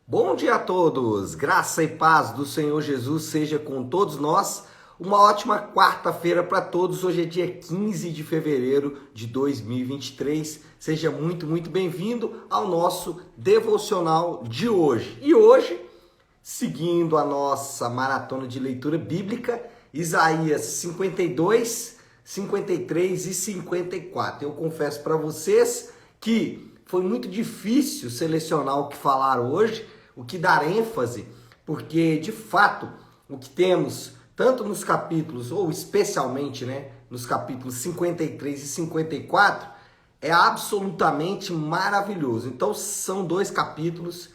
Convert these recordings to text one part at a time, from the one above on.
Bom dia a todos, graça e paz do Senhor Jesus seja com todos nós. Uma ótima quarta-feira para todos. Hoje é dia 15 de fevereiro de 2023. Seja muito bem-vindo ao nosso devocional de hoje. E hoje, seguindo a nossa maratona de leitura bíblica, Isaías 52, 53 e 54. Eu confesso para vocês que foi muito difícil selecionar o que falar hoje, o que dar ênfase, porque de fato o que temos tanto nos capítulos, ou especialmente nos capítulos 53 e 54, é absolutamente maravilhoso. Então são dois capítulos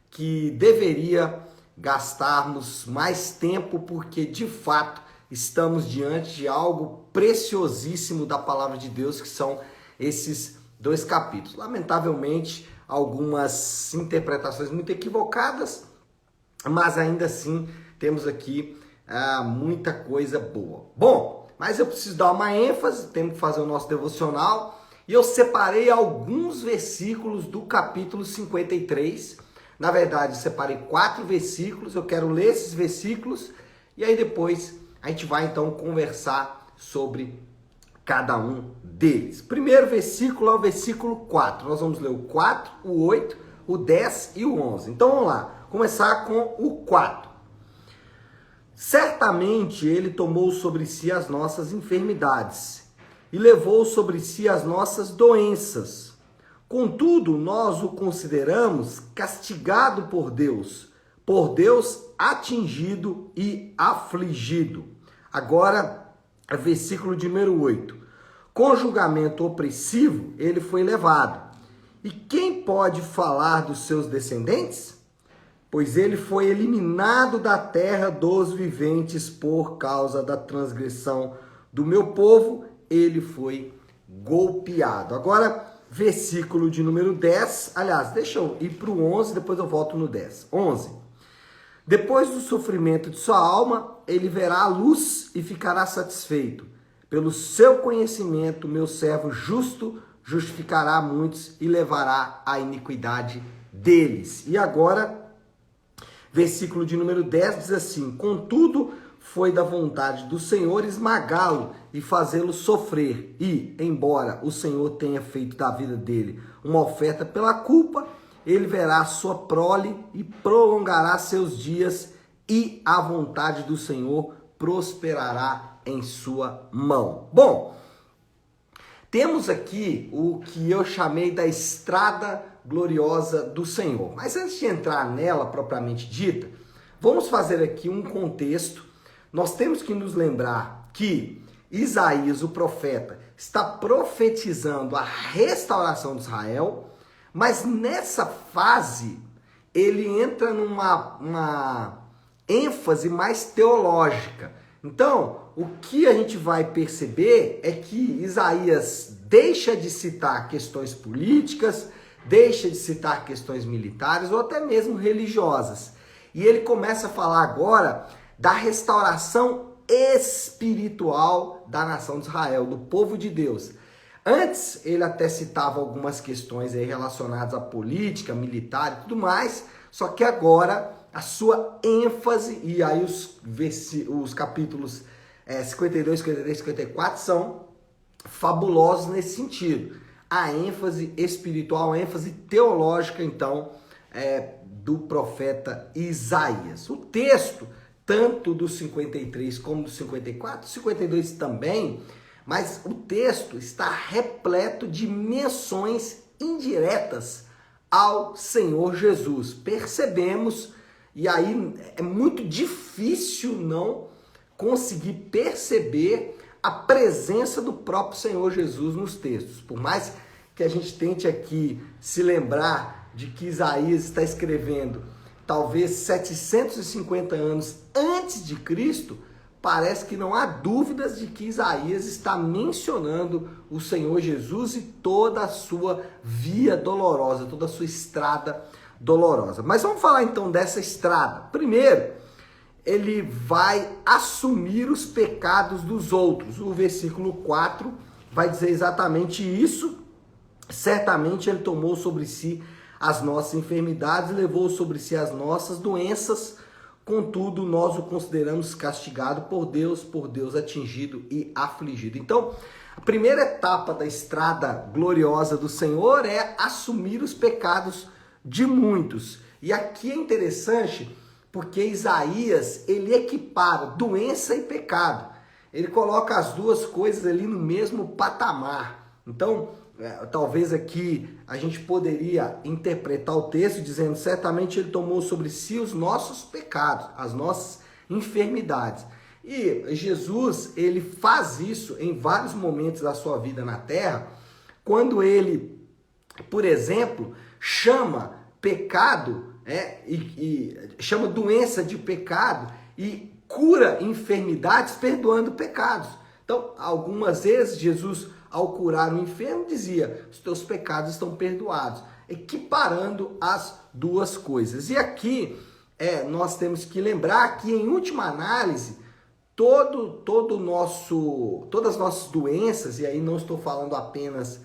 que deveria gastarmos mais tempo, porque de fato estamos diante de algo preciosíssimo da palavra de Deus, que são esses dois capítulos. Lamentavelmente, algumas interpretações muito equivocadas, mas ainda assim temos aqui muita coisa boa. Bom, mas eu preciso dar uma ênfase, temos que fazer o nosso devocional, e eu separei alguns versículos do capítulo 53. Na verdade, separei 4 versículos, eu quero ler esses versículos, e aí depois a gente vai então conversar sobre cada um deles. Primeiro versículo é o versículo 4. Nós vamos ler o 4, o 8, o 10 e o 11. Então vamos lá, começar com o 4. Certamente ele tomou sobre si as nossas enfermidades e levou sobre si as nossas doenças. Contudo, nós o consideramos castigado por Deus atingido e afligido. Agora, versículo de número 8. Com julgamento opressivo, ele foi levado. E quem pode falar dos seus descendentes? Pois ele foi eliminado da terra dos viventes por causa da transgressão do meu povo, ele foi golpeado. Agora, versículo de número 10. Aliás, deixa eu ir para o 11, depois eu volto no 10. 11. Depois do sofrimento de sua alma, ele verá a luz e ficará satisfeito. Pelo seu conhecimento, meu servo justo justificará muitos e levará a iniquidade deles. E agora, versículo de número 10 diz assim: Contudo, foi da vontade do Senhor esmagá-lo e fazê-lo sofrer. E, embora o Senhor tenha feito da vida dele uma oferta pela culpa, ele verá a sua prole e prolongará seus dias, e a vontade do Senhor prosperará em sua mão. Bom, temos aqui o que eu chamei da estrada gloriosa do Senhor. Mas antes de entrar nela propriamente dita, vamos fazer aqui um contexto. Nós temos que nos lembrar que Isaías, o profeta, está profetizando a restauração de Israel, mas nessa fase ele entra numa ênfase mais teológica. Então, o que a gente vai perceber é que Isaías deixa de citar questões políticas, deixa de citar questões militares ou até mesmo religiosas. E ele começa a falar agora da restauração espiritual da nação de Israel, do povo de Deus. Antes, ele até citava algumas questões aí relacionadas à política, militar e tudo mais, só que agora a sua ênfase, e aí os capítulos 52, 53, 54 são fabulosos nesse sentido. A ênfase espiritual, a ênfase teológica, então, do profeta Isaías. O texto, tanto do 53 como do 54, 52 também, mas o texto está repleto de menções indiretas ao Senhor Jesus. Percebemos, e aí é muito difícil não conseguir perceber a presença do próprio Senhor Jesus nos textos. Por mais que a gente tente aqui se lembrar de que Isaías está escrevendo talvez 750 anos antes de Cristo, parece que não há dúvidas de que Isaías está mencionando o Senhor Jesus e toda a sua via dolorosa, toda a sua estrada dolorosa. Mas vamos falar então dessa estrada. Primeiro, ele vai assumir os pecados dos outros. O versículo 4 vai dizer exatamente isso. Certamente ele tomou sobre si as nossas enfermidades, levou sobre si as nossas doenças, contudo nós o consideramos castigado por Deus atingido e afligido. Então, a primeira etapa da estrada gloriosa do Senhor é assumir os pecados de muitos. E aqui é interessante porque Isaías, ele equipara doença e pecado. Ele coloca as duas coisas ali no mesmo patamar. Então, talvez aqui a gente poderia interpretar o texto dizendo: certamente ele tomou sobre si os nossos pecados, as nossas enfermidades. E Jesus, ele faz isso em vários momentos da sua vida na terra, quando ele, por exemplo, chama pecado, chama doença de pecado e cura enfermidades perdoando pecados. Então, algumas vezes Jesus, ao curar o enfermo, dizia: os teus pecados estão perdoados, equiparando as duas coisas. E aqui nós temos que lembrar que, em última análise, todas as nossas doenças, e aí não estou falando apenas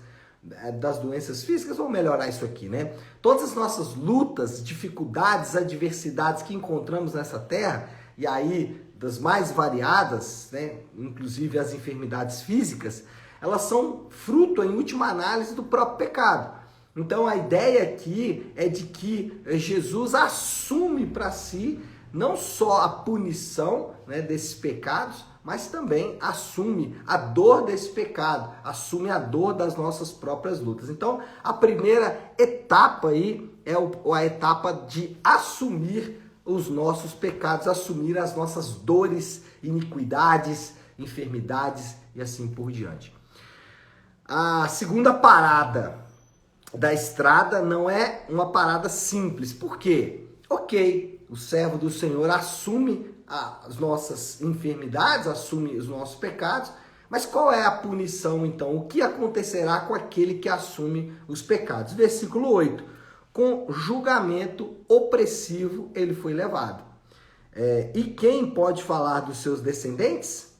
das doenças físicas, vamos melhorar isso aqui, né? Todas as nossas lutas, dificuldades, adversidades que encontramos nessa terra, e aí das mais variadas, né? Inclusive as enfermidades físicas, elas são fruto, em última análise, do próprio pecado. Então a ideia aqui é de que Jesus assume para si não só a punição, né, desses pecados, mas também assume a dor desse pecado, assume a dor das nossas próprias lutas. Então, a primeira etapa aí é a etapa de assumir os nossos pecados, assumir as nossas dores, iniquidades, enfermidades e assim por diante. A segunda parada da estrada não é uma parada simples. Por quê? Ok, o servo do Senhor assume as nossas enfermidades, assume os nossos pecados, mas qual é a punição então? O que acontecerá com aquele que assume os pecados? Versículo 8: com julgamento opressivo ele foi levado. E quem pode falar dos seus descendentes?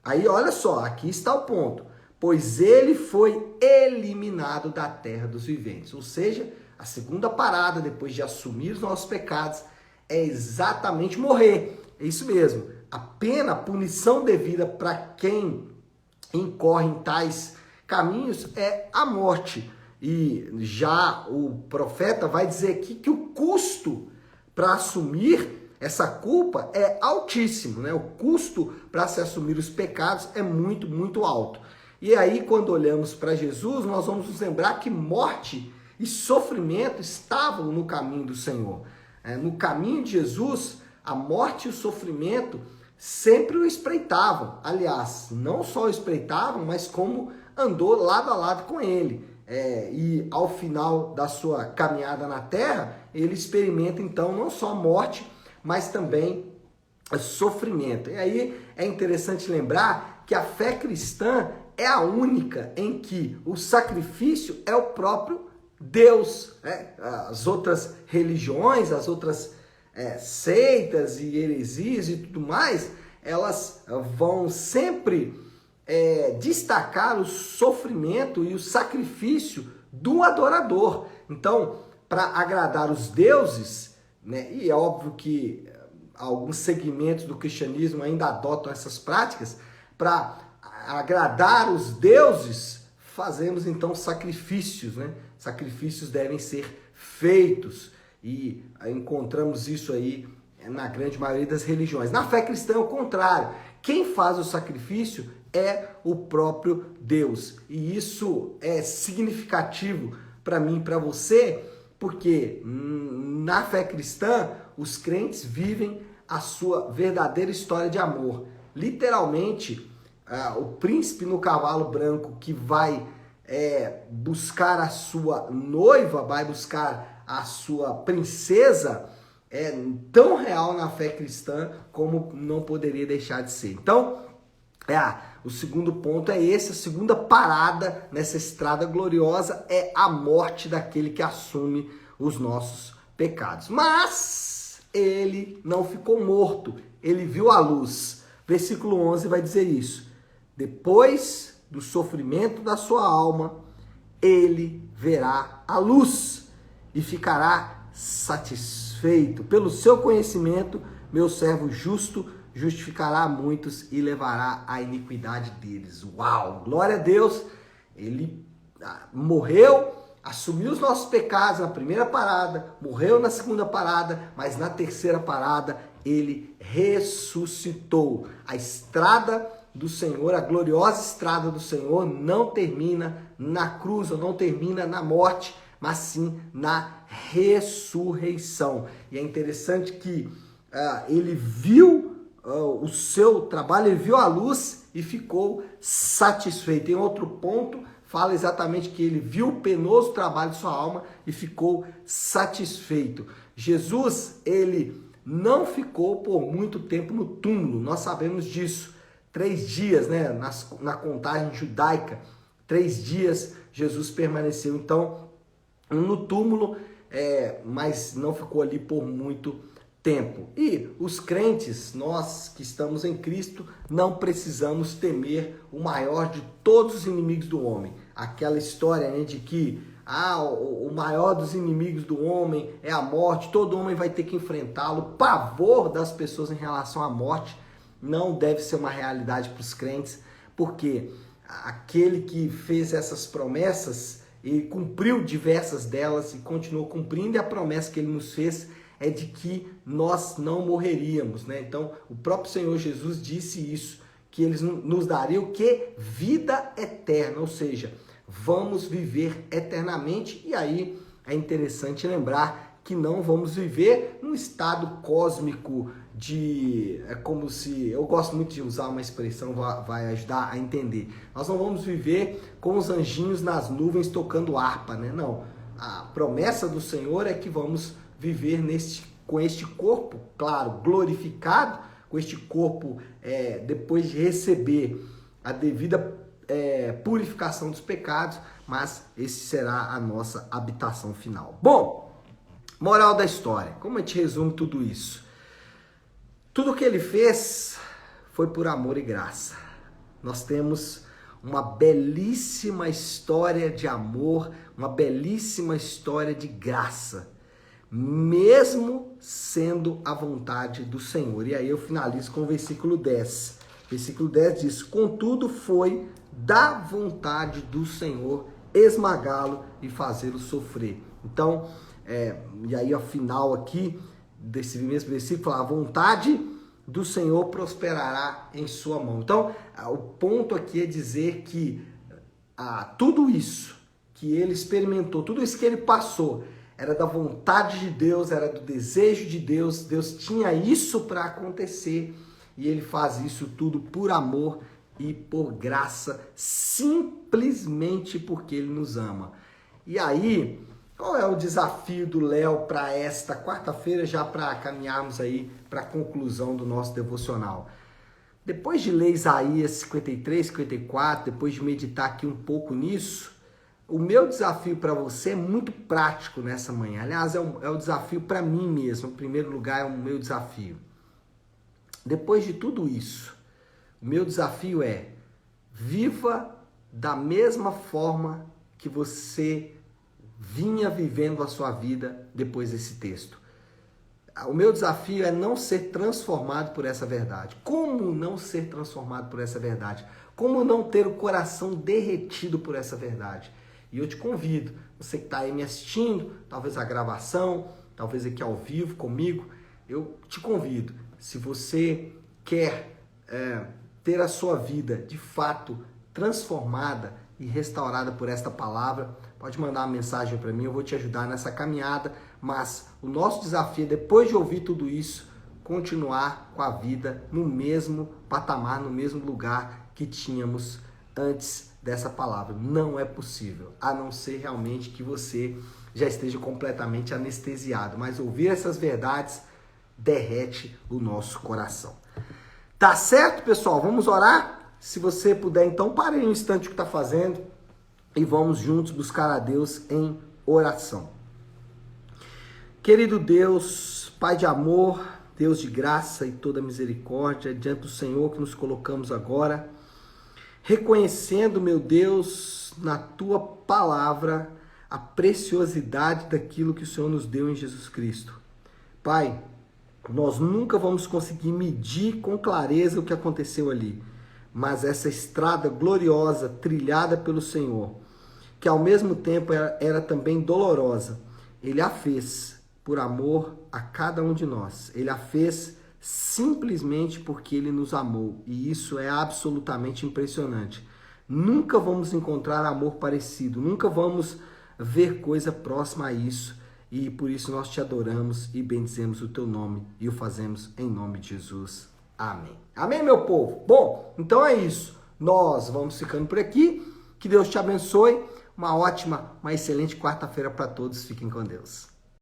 Aí olha só, aqui está o ponto. Pois ele foi eliminado da terra dos viventes. Ou seja, a segunda parada, depois de assumir os nossos pecados, é exatamente morrer. É isso mesmo. A pena, a punição devida para quem incorre em tais caminhos é a morte. E já o profeta vai dizer aqui que o custo para assumir essa culpa é altíssimo, né? O custo para se assumir os pecados é muito, muito alto. E aí, quando olhamos para Jesus, nós vamos nos lembrar que morte e sofrimento estavam no caminho do Senhor. No caminho de Jesus, a morte e o sofrimento sempre o espreitavam. Aliás, não só o espreitavam, mas como andou lado a lado com ele. E ao final da sua caminhada na terra, ele experimenta então não só morte, mas também sofrimento. E aí é interessante lembrar que a fé cristã é a única em que o sacrifício é o próprio Deus. As outras religiões, as outras seitas e heresias e tudo mais, elas vão sempre destacar o sofrimento e o sacrifício do adorador. Então, para agradar os deuses, né, e é óbvio que alguns segmentos do cristianismo ainda adotam essas práticas, para agradar os deuses, fazemos então sacrifícios, né? Sacrifícios devem ser feitos e encontramos isso aí na grande maioria das religiões. Na fé cristã é o contrário. Quem faz o sacrifício é o próprio Deus. E isso é significativo para mim e para você, porque na fé cristã os crentes vivem a sua verdadeira história de amor. Literalmente, o príncipe no cavalo branco que vai buscar a sua noiva, vai buscar a sua princesa, é tão real na fé cristã como não poderia deixar de ser. Então, o segundo ponto é esse, a segunda parada nessa estrada gloriosa é a morte daquele que assume os nossos pecados. Mas ele não ficou morto, ele viu a luz. Versículo 11 vai dizer isso. Depois do sofrimento da sua alma, ele verá a luz. e ficará satisfeito. Pelo seu conhecimento, meu servo justo justificará muitos e levará a iniquidade deles. Uau! Glória a Deus! Ele morreu, assumiu os nossos pecados na primeira parada, morreu na segunda parada, mas na terceira parada ele ressuscitou. A estrada do Senhor, a gloriosa estrada do Senhor não termina na cruz, ou não termina na morte, mas sim na ressurreição. E é interessante que ele viu o seu trabalho, ele viu a luz e ficou satisfeito. Em outro ponto, fala exatamente que ele viu o penoso trabalho de sua alma e ficou satisfeito. Jesus, ele não ficou por muito tempo no túmulo, nós sabemos disso. 3 dias, né, na contagem judaica, 3 dias Jesus permaneceu, então, no túmulo, mas não ficou ali por muito tempo. E os crentes, nós que estamos em Cristo, não precisamos temer o maior de todos os inimigos do homem. Aquela história, né, de que o maior dos inimigos do homem é a morte, todo homem vai ter que enfrentá-lo. O pavor das pessoas em relação à morte não deve ser uma realidade para os crentes, porque aquele que fez essas promessas e cumpriu diversas delas e continuou cumprindo, e a promessa que ele nos fez é de que nós não morreríamos, né? Então, o próprio Senhor Jesus disse isso, que ele nos daria o quê? Vida eterna, ou seja, vamos viver eternamente. E aí é interessante lembrar que não vamos viver num estado cósmico é como se, eu gosto muito de usar uma expressão, vai ajudar a entender. Nós não vamos viver com os anjinhos nas nuvens tocando harpa, né? Não. A promessa do Senhor é que vamos viver com este corpo, claro, glorificado, com este corpo, depois de receber a devida purificação dos pecados, mas esse será a nossa habitação final. Bom, moral da história, como a gente resume tudo isso? Tudo que ele fez foi por amor e graça. Nós temos uma belíssima história de amor, uma belíssima história de graça, mesmo sendo a vontade do Senhor. E aí eu finalizo com o versículo 10. Versículo 10 diz: contudo foi da vontade do Senhor esmagá-lo e fazê-lo sofrer. Então, e aí ao final aqui desse mesmo versículo, a vontade do Senhor prosperará em sua mão. Então, o ponto aqui é dizer que tudo isso que ele experimentou, tudo isso que ele passou, era da vontade de Deus, era do desejo de Deus. Deus tinha isso para acontecer e ele faz isso tudo por amor e por graça, simplesmente porque ele nos ama. E aí, qual é o desafio do Léo para esta quarta-feira, já para caminharmos aí para a conclusão do nosso devocional? Depois de ler Isaías 53, 54, depois de meditar aqui um pouco nisso, o meu desafio para você é muito prático nessa manhã. Aliás, é o desafio para mim mesmo. Em primeiro lugar, é o meu desafio. Depois de tudo isso, o meu desafio é: viva da mesma forma que você vinha vivendo a sua vida depois desse texto. O meu desafio é não ser transformado por essa verdade. Como não ser transformado por essa verdade? Como não ter o coração derretido por essa verdade? E eu te convido, você que está aí me assistindo, talvez a gravação, talvez aqui ao vivo comigo, eu te convido, se você quer ter a sua vida de fato transformada e restaurada por esta palavra, pode mandar uma mensagem para mim, eu vou te ajudar nessa caminhada, mas o nosso desafio é, depois de ouvir tudo isso, continuar com a vida no mesmo patamar, no mesmo lugar que tínhamos antes dessa palavra. Não é possível, a não ser realmente que você já esteja completamente anestesiado, mas ouvir essas verdades derrete o nosso coração. Tá certo, pessoal? Vamos orar? Se você puder, então, pare um instante o que está fazendo e vamos juntos buscar a Deus em oração. Querido Deus, Pai de amor, Deus de graça e toda misericórdia, diante do Senhor que nos colocamos agora, reconhecendo, meu Deus, na Tua palavra, a preciosidade daquilo que o Senhor nos deu em Jesus Cristo. Pai, nós nunca vamos conseguir medir com clareza o que aconteceu ali, mas essa estrada gloriosa trilhada pelo Senhor, que ao mesmo tempo era também dolorosa, Ele a fez por amor a cada um de nós. Ele a fez simplesmente porque Ele nos amou, e isso é absolutamente impressionante. Nunca vamos encontrar amor parecido, nunca vamos ver coisa próxima a isso, e por isso nós te adoramos e bendizemos o teu nome e o fazemos em nome de Jesus. Amém. Amém, meu povo? Bom, então é isso. Nós vamos ficando por aqui. Que Deus te abençoe. Uma ótima, uma excelente quarta-feira para todos. Fiquem com Deus.